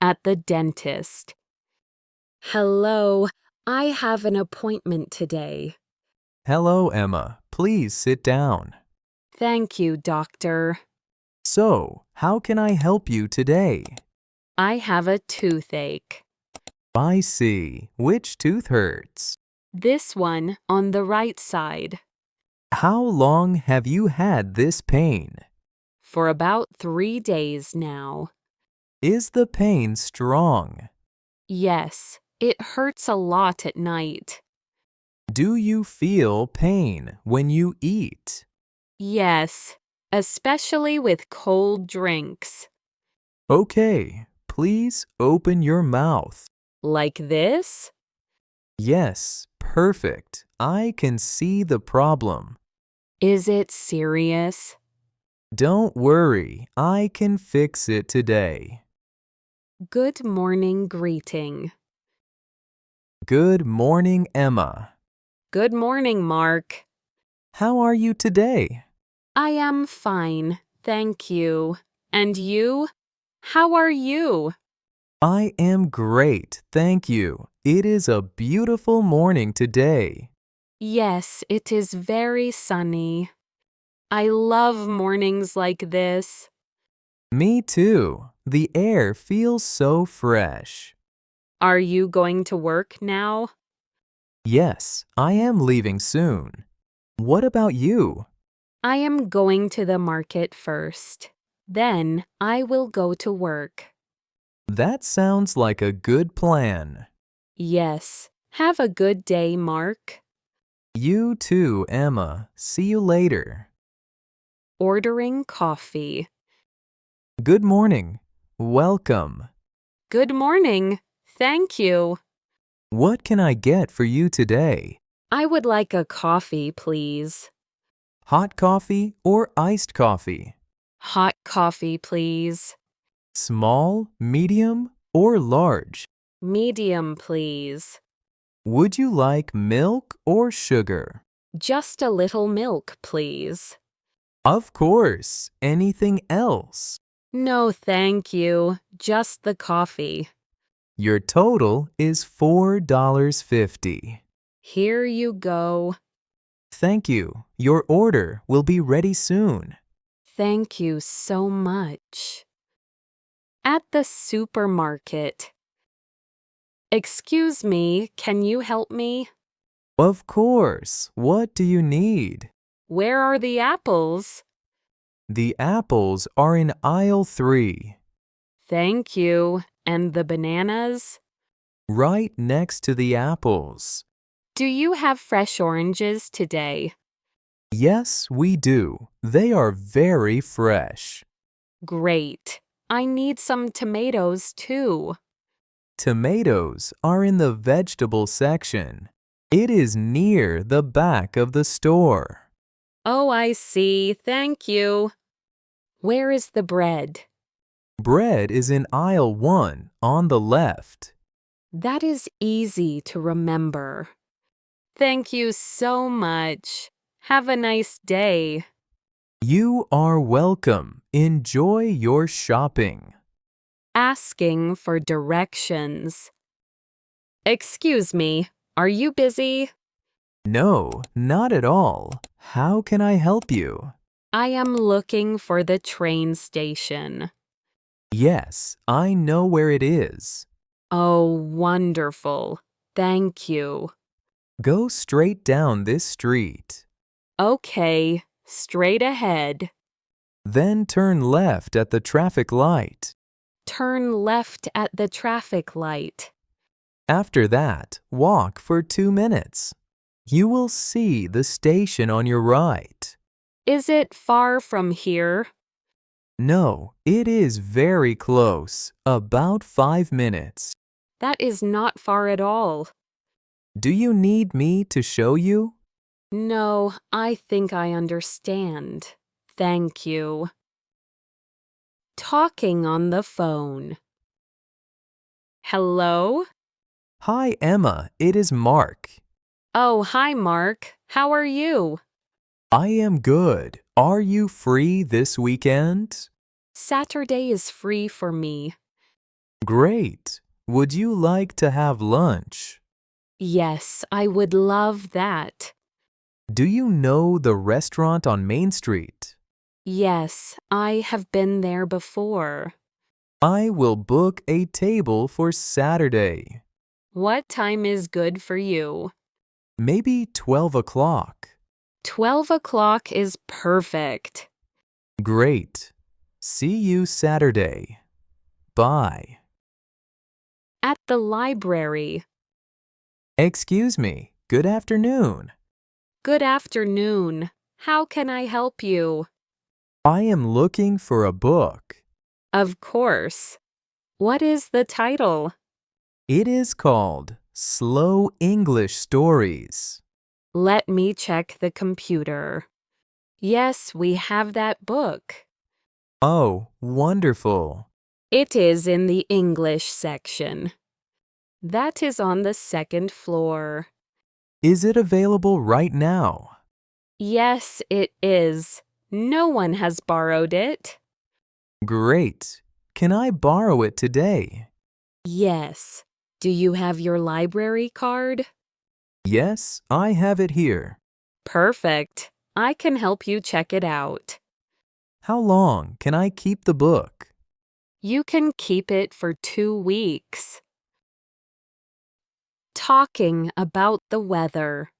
at the dentist. Hello, I have an appointment today. Hello, Emma. Please sit down. Thank you, doctor. So, how can I help you today? I have a toothache. I see. Which tooth hurts? This one on the right side. How long have you had this pain? For about 3 days now. Is the pain strong? Yes, it hurts a lot at night. Do you feel pain when you eat? Yes, especially with cold drinks. Okay, please open your mouth. Like this? Yes, perfect. I can see the problem. Is it serious? Don't worry, I can fix it today. Good morning greeting. Good morning, Emma. Good morning, Mark. How are you today? I am fine, thank you. And you? How are you? I am great, thank you. It is a beautiful morning today. Yes, it is very sunny. I love mornings like this. Me too. The air feels so fresh. Are you going to work now? Yes, I am leaving soon. What about you? I am going to the market first. Then I will go to work. That sounds like a good plan. Yes. Have a good day, Mark. You too, Emma. See you later. Ordering coffee. Good morning. Welcome. Good morning. Thank you. What can I get for you today? I would like a coffee, please. Hot coffee or iced coffee? Hot coffee, please. Small, medium, or large? Medium, please. Would you like milk or sugar? Just a little milk, please. Of course. Anything else? No, thank you. Just the coffee. Your total is $4.50. Here you go. Thank you. Your order will be ready soon. Thank you so much. At the supermarket. Excuse me, can you help me? Of course. What do you need? Where are the apples? The apples are in aisle 3, Thank you. And the bananas? right next to the apples. Do you have fresh oranges today? Yes, we do. They are very fresh. Great. I need some tomatoes too. Tomatoes are in the vegetable section. It is near the back of the store. Oh, I see. Thank you. Where is the bread? Bread is in aisle 1 on the left. That is easy to remember. Thank you so much. Have a nice day. You are welcome. Enjoy your shopping. Asking for directions. Excuse me, are you busy? No, not at all. How can I help you? I am looking for the train station. Yes, I know where it is. Oh, wonderful. Thank you. Go straight down this street. Okay, straight ahead. Then turn left at the traffic light. Turn left at the traffic light. After that, walk for 2 minutes. You will see the station on your right. Is it far from here? No, it is very close, about 5 minutes. That is not far at all. Do you need me to show you? No, I think I understand. Thank you. Talking on the phone. Hello? Hi, Emma, it is Mark. Oh, hi, Mark. How are you? I am good. Are you free this weekend? Saturday is free for me. Great! Would you like to have lunch? Yes, I would love that. Do you know the restaurant on Main Street? Yes, I have been there before. I will book a table for Saturday. What time is good for you? Maybe 12 o'clock. 12 o'clock is perfect. Great. See you Saturday. Bye. At the library. Excuse me. Good afternoon. Good afternoon. How can I help you? I am looking for a book. Of course. What is the title? It is called Slow English Stories. Let me check the computer. Yes, we have that book. Oh, wonderful. It is in the English section. That is on the second floor. Is it available right now? Yes, it is. No one has borrowed it. Great. Can I borrow it today? Yes. Do you have your library card? Yes, I have it here. Perfect. I can help you check it out. How long can I keep the book? You can keep it for 2 weeks. Talking about the weather.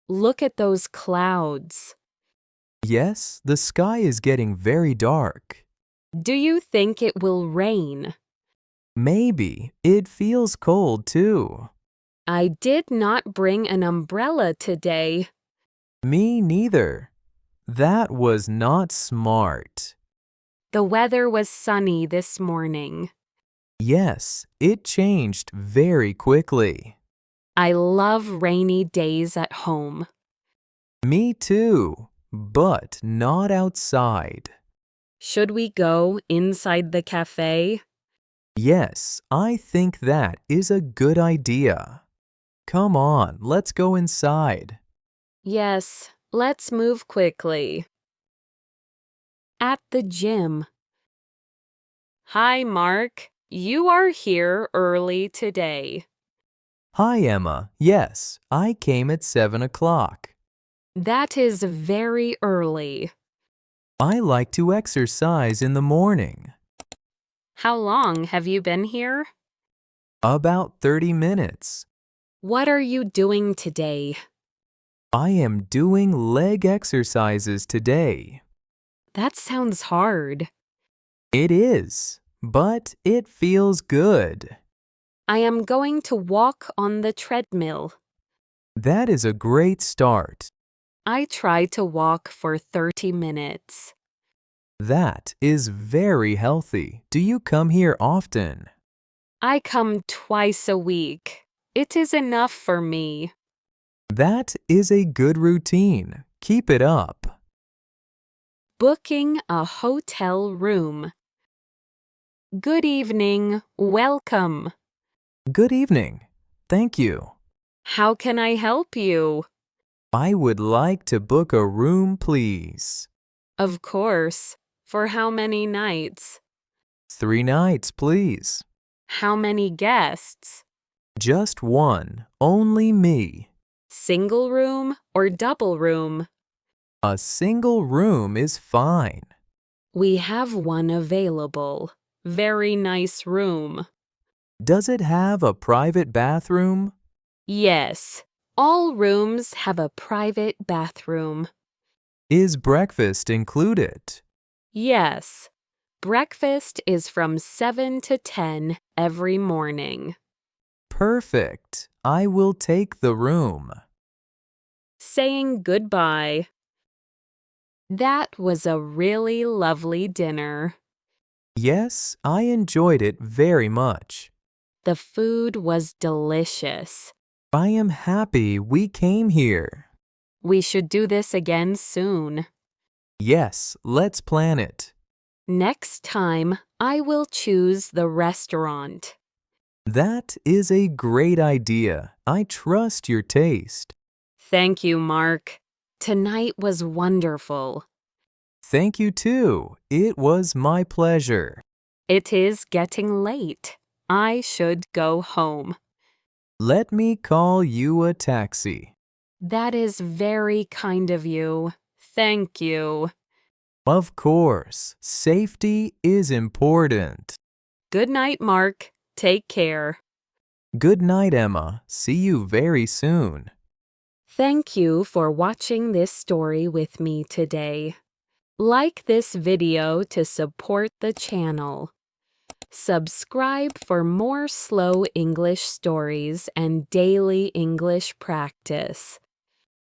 Look at those clouds. Yes, the sky is getting very dark. Do you think it will rain? Maybe it feels cold too. I did not bring an umbrella today. Me neither. That was not smart. The weather was sunny this morning. Yes, it changed very quickly. I love rainy days at home. Me too, but not outside. Should we go inside the café? Yes, I think that is a good idea. Come on, let's go inside. Yes, let's move quickly. At the gym. Hi, Mark. You are here early today. Hi, Emma. Yes, I came at 7 o'clock. That is very early. I like to exercise in the morning. How long have you been here? About 30 minutes. What are you doing today? I am doing leg exercises today. That sounds hard. It is, but it feels good. I am going to walk on the treadmill. That is a great start. I try to walk for 30 minutes. That is very healthy. Do you come here often? I come twice a week. It is enough for me. That is a good routine. Keep it up. Booking a hotel room. Good evening. Welcome. Good evening. Thank you. How can I help you? I would like to book a room, please. Of course. For how many nights? 3 nights, please. How many guests? Just one, only me. Single room or double room? A single room is fine. We have one available. Very nice room. Does it have a private bathroom? Yes, all rooms have a private bathroom. Is breakfast included? Yes, breakfast is from 7 to 10 every morning. Perfect. I will take the room. Saying goodbye. That was a really lovely dinner. Yes, I enjoyed it very much. The food was delicious. I am happy we came here. We should do this again soon. Yes, let's plan it. Next time, I will choose the restaurant. That is a great idea. I trust your taste. Thank you, Mark. Tonight was wonderful. Thank you too. It was my pleasure. It is getting late. I should go home. Let me call you a taxi. That is very kind of you. Thank you. Of course, safety is important. Good night, Mark. Take care. Good night, Emma. See you very soon. Thank you for watching this story with me today. Like this video to support the channel. Subscribe for more slow English stories and daily English practice.